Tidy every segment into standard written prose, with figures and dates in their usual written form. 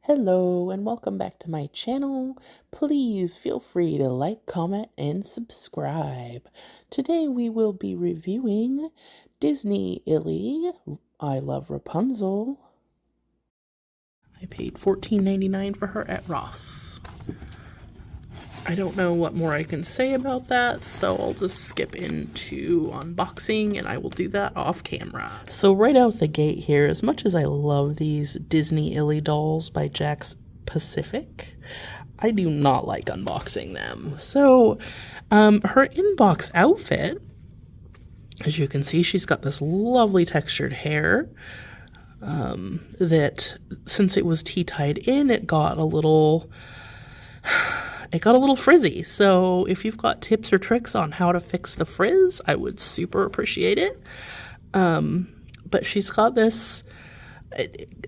Hello and welcome back to my channel. Please feel free to like, comment, and subscribe. Today we will be reviewing Disney ILY Rapunzel. I paid $14.99 for her at Ross. I don't know what more I can say about that, so I'll just skip into unboxing and I will do that off camera. So right out the gate here, as much as I love these Disney ILY dolls by Jakks Pacific, I do not like unboxing them. So her inbox outfit, as you can see, she's got this lovely textured hair that since it was tea-tied in, it got a little frizzy. So if you've got tips or tricks on how to fix the frizz, I would super appreciate it. But she's got this,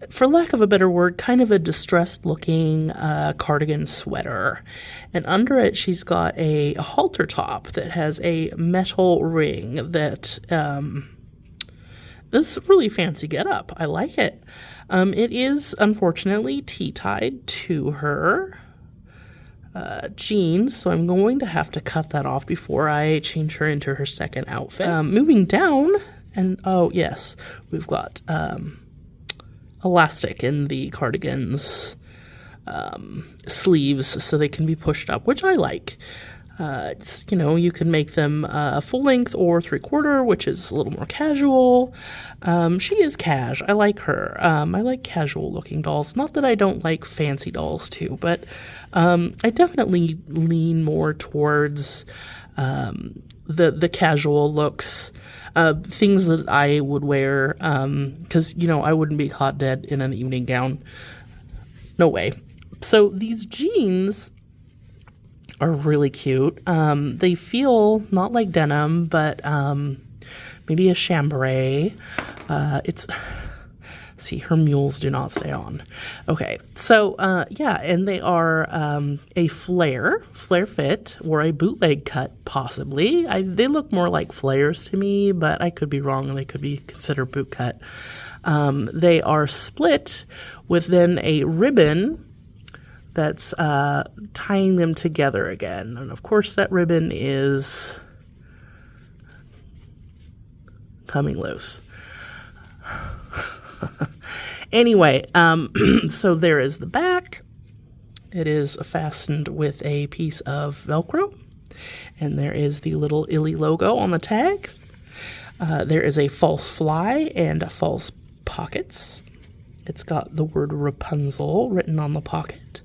for lack of a better word, kind of a distressed looking cardigan sweater. And under it, she's got a halter top that has a metal ring that is a really fancy getup. I like it. It is unfortunately tea-tied to her jeans, so I'm going to have to cut that off before I change her into her second outfit. Moving down, and oh yes, we've got elastic in the cardigan's sleeves so they can be pushed up, which I like. You know, you can make them full length or 3/4, which is a little more casual. She is cash. I like her. I like casual looking dolls. Not that I don't like fancy dolls too, but I definitely lean more towards the casual looks, things that I would wear, because, you know, I wouldn't be caught dead in an evening gown. No way. So these jeans are really cute. They feel not like denim, but maybe a chambray. See, her mules do not stay on. Okay, so yeah, and they are a flare fit, or a bootleg cut, possibly. They look more like flares to me, but I could be wrong. They could be considered boot cut. They are split with then a ribbon that's tying them together again. And of course that ribbon is coming loose. Anyway, so there is the back. It is fastened with a piece of Velcro. And there is the little ILY logo on the tags. There is a false fly and false pockets. It's got the word Rapunzel written on the pocket.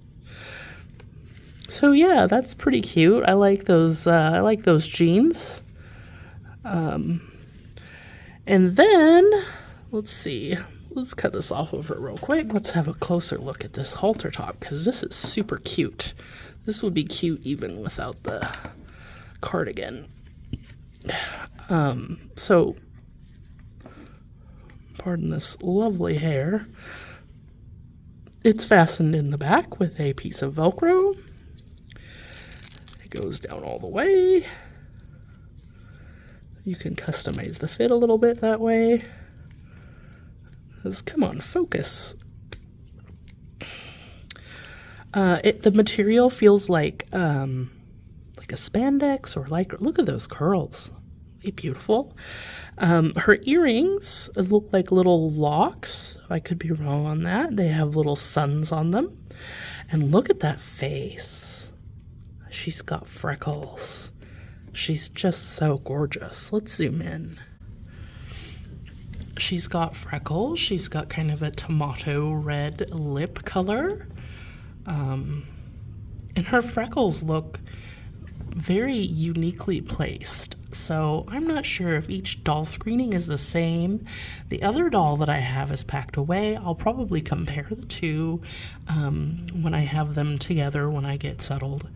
So yeah, that's pretty cute. I like those jeans. And then, let's see. Let's cut this off of her real quick. Let's have a closer look at this halter top, because this is super cute. This would be cute even without the cardigan. So, pardon this lovely hair. It's fastened in the back with a piece of Velcro. It goes down all the way. You can customize the fit a little bit that way. Come on, focus. The material feels like a spandex, or like, look at those curls. They're beautiful. Her earrings look like little locks. I could be wrong on that. They have little suns on them. And look at that face. She's got freckles. She's just so gorgeous. Let's zoom in. She's got freckles. She's got kind of a tomato red lip color. And her freckles look very uniquely placed. So I'm not sure if each doll screening is the same. The other doll that I have is packed away. I'll probably compare the two when I have them together when I get settled.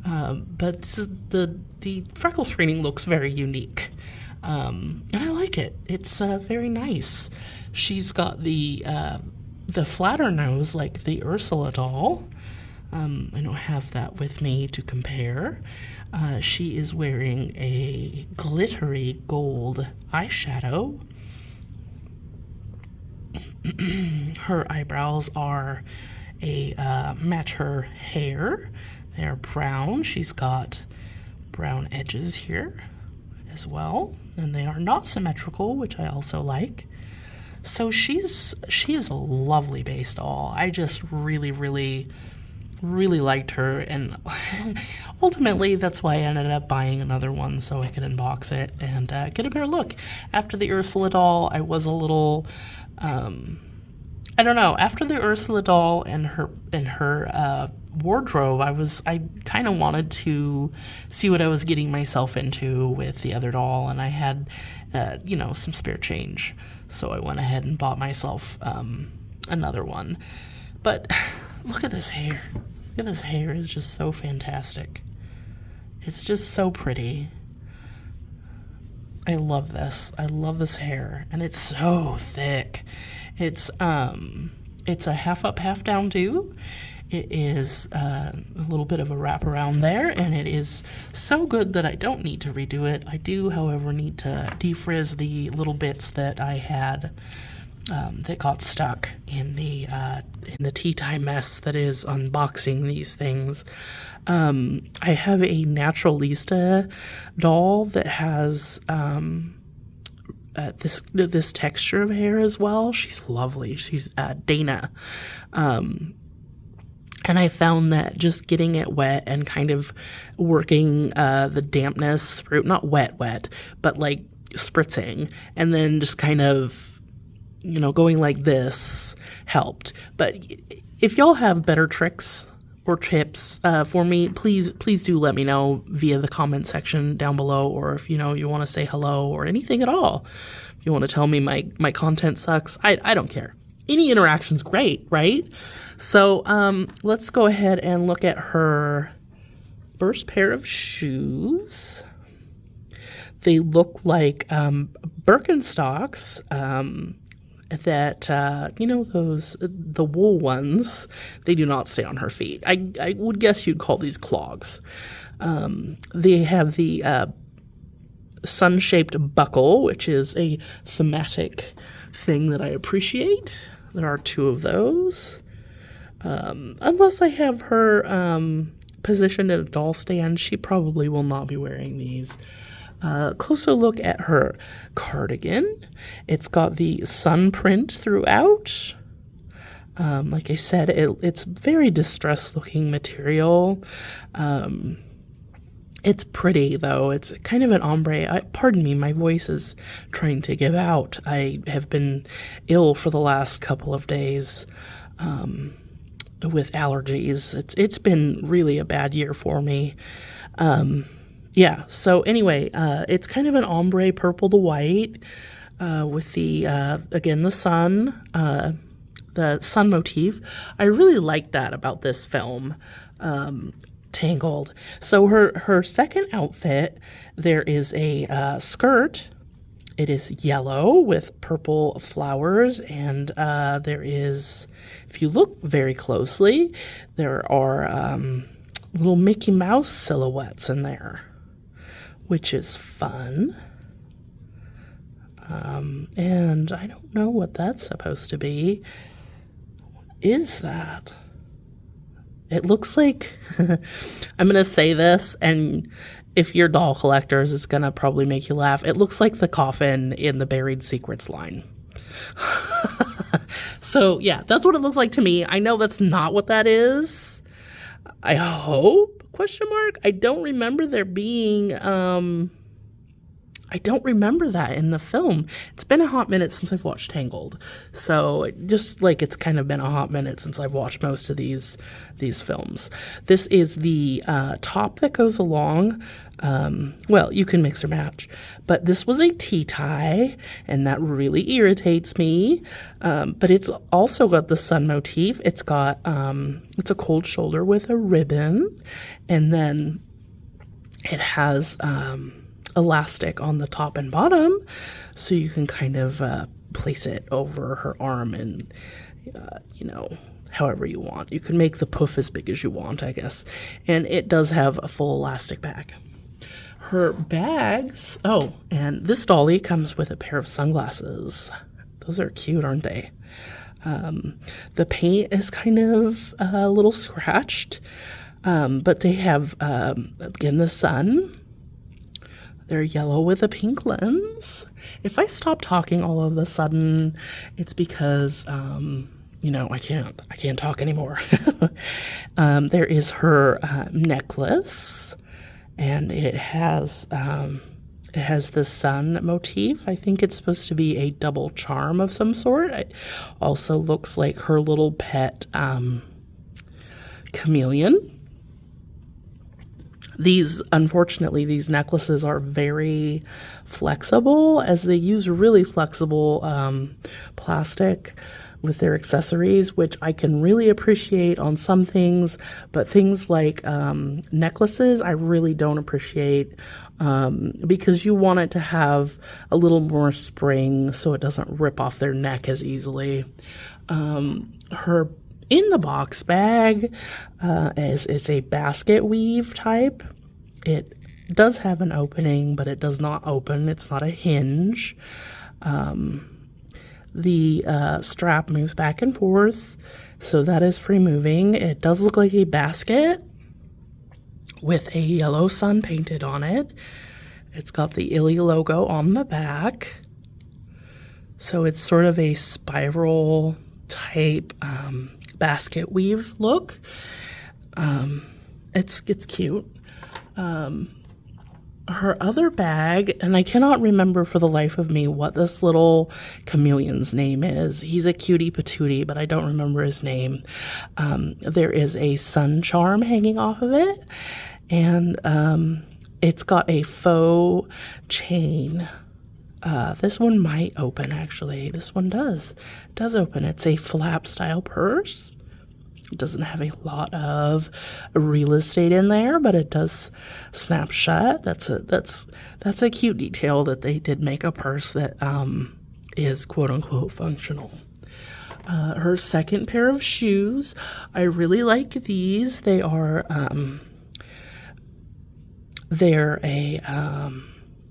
But the freckle screening looks very unique. And I like it. It's very nice. She's got the flatter nose like the Ursula doll. I don't have that with me to compare. She is wearing a glittery gold eyeshadow. Her eyebrows are match her hair. They're brown. She's got brown edges here as well, and they are not symmetrical, which I also like. So she is a lovely base doll. I just really liked her, and ultimately that's why I ended up buying another one so I could unbox it and get a better look. After the Ursula doll, I was a little I don't know, after the Ursula doll and her wardrobe, I kind of wanted to see what I was getting myself into with the other doll, and I had you know, some spare change, so I went ahead and bought myself another one. But look at this hair. Look at this hair. It's just so fantastic. It's just so pretty. I love this. I love this hair, and it's so thick. It's a half up, half down too. It is a little bit of a wrap around there, and it is so good that I don't need to redo it. I do, however, need to defrizz the little bits that I had that got stuck in the tea time mess that is unboxing these things. I have a Naturalista doll that has this texture of hair as well. She's lovely. She's Dana. And I found that just getting it wet and kind of working the dampness through, not wet, but like spritzing, and then just kind of, you know, going like this helped. But if y'all have better tricks or tips for me, please do let me know via the comment section down below, or if you know you want to say hello or anything at all. If you want to tell me my content sucks, I don't care. Any interaction's great, right? So let's go ahead and look at her first pair of shoes. They look like Birkenstocks, that, you know, the wool ones. They do not stay on her feet. I would guess you'd call these clogs. They have the sun-shaped buckle, which is a thematic thing that I appreciate. There are two of those. Unless I have her positioned at a doll stand, she probably will not be wearing these. Closer look at her cardigan. It's got the sun print throughout. Like I said, it's very distressed looking material. It's pretty though. It's kind of an ombre. Pardon me, my voice is trying to give out. I have been ill for the last couple of days with allergies. It's been really a bad year for me. Yeah, so anyway, it's kind of an ombre purple to white with the, again, the sun motif. I really like that about this film, Tangled. So her second outfit, there is a skirt. It is yellow with purple flowers, and there is, if you look very closely, there are little Mickey Mouse silhouettes in there, which is fun. And I don't know what that's supposed to be. What is that? It looks like, I'm going to say this, and if you're doll collectors, it's going to probably make you laugh. It looks like the coffin in the Buried Secrets line. So yeah, that's what it looks like to me. I know that's not what that is. I hope, question mark. I don't remember there being, I don't remember that in the film. It's been a hot minute since I've watched Tangled. So just like it's kind of been a hot minute since I've watched most of these films. This is the top that goes along. Well, you can mix or match. But this was a tea tie, and that really irritates me. But it's also got the sun motif. It's got, it's a cold shoulder with a ribbon. And then it has elastic on the top and bottom, so you can kind of place it over her arm and, you know, however you want. You can make the poof as big as you want, I guess. And it does have a full elastic bag. Her bags, oh, and this dolly comes with a pair of sunglasses. Those are cute, aren't they? The paint is kind of a little scratched, but they have, again, the sun. They're yellow with a pink lens. If I stop talking all of a sudden, it's because, you know, I can't talk anymore. There is her necklace, and it has the sun motif. I think it's supposed to be a double charm of some sort. It also looks like her little pet chameleon. Unfortunately, these necklaces are very flexible, as they use really flexible plastic with their accessories, which I can really appreciate on some things, but things like necklaces, I really don't appreciate, because you want it to have a little more spring so it doesn't rip off their neck as easily. Her in the box bag it's a basket weave type. It does have an opening, but it does not open. It's not a hinge. The strap moves back and forth, so that is free moving. It does look like a basket with a yellow sun painted on it. It's got the ILY logo on the back, so it's sort of a spiral type basket weave look. It's cute. Her other bag, and I cannot remember for the life of me what this little chameleon's name is. He's a cutie patootie, but I don't remember his name. There is a sun charm hanging off of it, and it's got a faux chain. This one might open, actually. This one does open. It's a flap style purse. It doesn't have a lot of real estate in there, but it does snap shut. That's a cute detail that they did make a purse that is quote unquote functional. Her second pair of shoes, I really like these. They are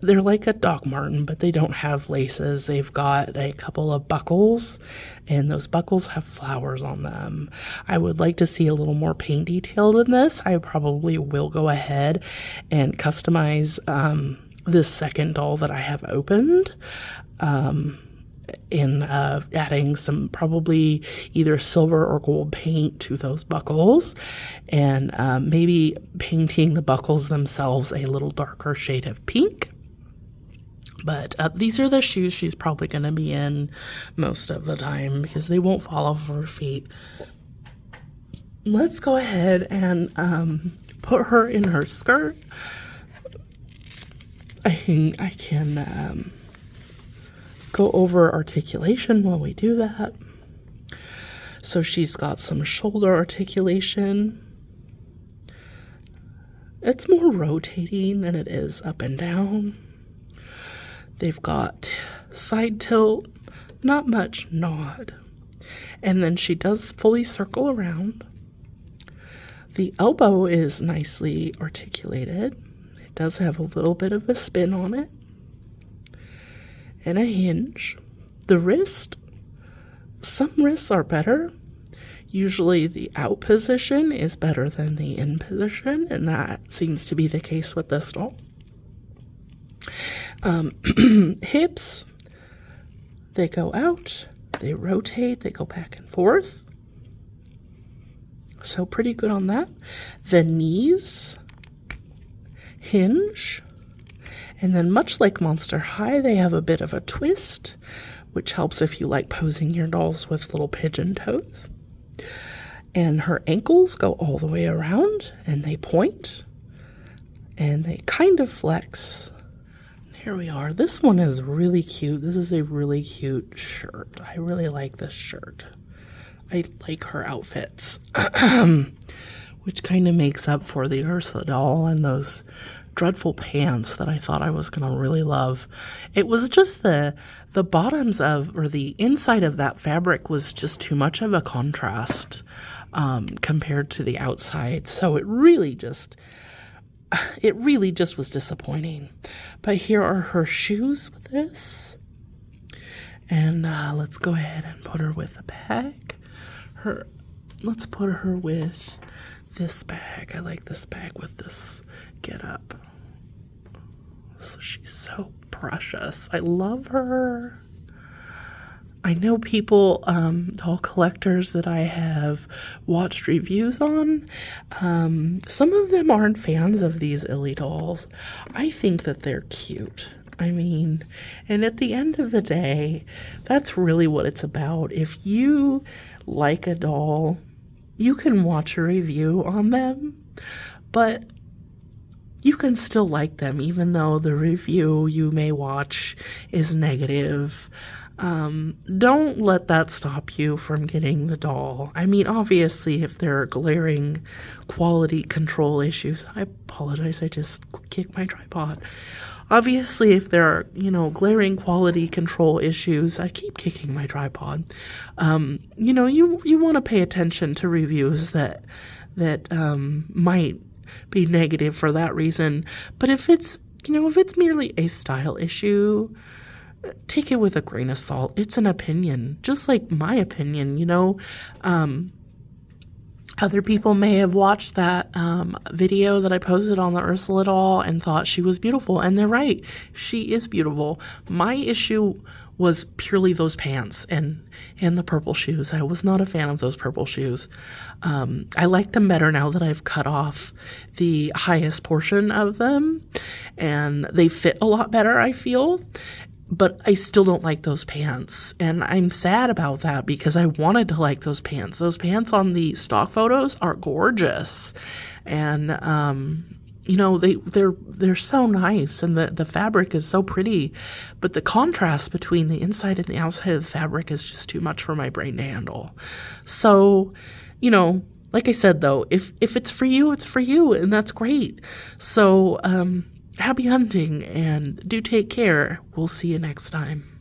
they're like a Doc Marten, but they don't have laces. They've got a couple of buckles, and those buckles have flowers on them. I would like to see a little more paint detail than this. I probably will go ahead and customize this second doll that I have opened in adding some probably either silver or gold paint to those buckles, and maybe painting the buckles themselves a little darker shade of pink. But these are the shoes she's probably going to be in most of the time because they won't fall off her feet. Let's go ahead and put her in her skirt. I can go over articulation while we do that. So she's got some shoulder articulation. It's more rotating than it is up and down. They've got side tilt, not much nod. And then she does fully circle around. The elbow is nicely articulated. It does have a little bit of a spin on it. And a hinge. The wrist, some wrists are better. Usually the out position is better than the in position, and that seems to be the case with this doll. Hips, they go out, they rotate, they go back and forth. So pretty good on that. The knees hinge, and then much like Monster High, they have a bit of a twist, which helps if you like posing your dolls with little pigeon toes. And her ankles go all the way around, and they point, and they kind of flex. Here we are. This one is really cute. This is a really cute shirt. I really like this shirt. I like her outfits, which kind of makes up for the Ursula doll and those dreadful pants that I thought I was going to really love. It was just the bottoms of, or the inside of that fabric was just too much of a contrast compared to the outside. So it really just was disappointing. But here are her shoes with this. And let's go ahead and put her with a bag. Let's put her with this bag. I like this bag with this get up. So she's so precious. I love her. I know people, doll collectors that I have watched reviews on, some of them aren't fans of these ILY dolls. I think that they're cute. I mean, and at the end of the day, that's really what it's about. If you like a doll, you can watch a review on them, but you can still like them even though the review you may watch is negative. Don't let that stop you from getting the doll. I mean, obviously, if there are glaring quality control issues, I apologize, I just kicked my tripod. Obviously, if there are, glaring quality control issues, I keep kicking my tripod. You want to pay attention to reviews that might be negative for that reason. But if it's merely a style issue, take it with a grain of salt. It's an opinion, just like my opinion, Other people may have watched that video that I posted on the Ursula doll and thought she was beautiful, and they're right. She is beautiful. My issue was purely those pants and the purple shoes. I was not a fan of those purple shoes. I like them better now that I've cut off the highest portion of them, and they fit a lot better, I feel. But I still don't like those pants, and I'm sad about that because I wanted to like those pants. Those pants on the stock photos are gorgeous, and they're so nice, and the fabric is so pretty, but the contrast between the inside and the outside of the fabric is just too much for my brain to handle. So, like I said though, if it's for you, it's for you, and that's great. So, happy hunting, and do take care. We'll see you next time.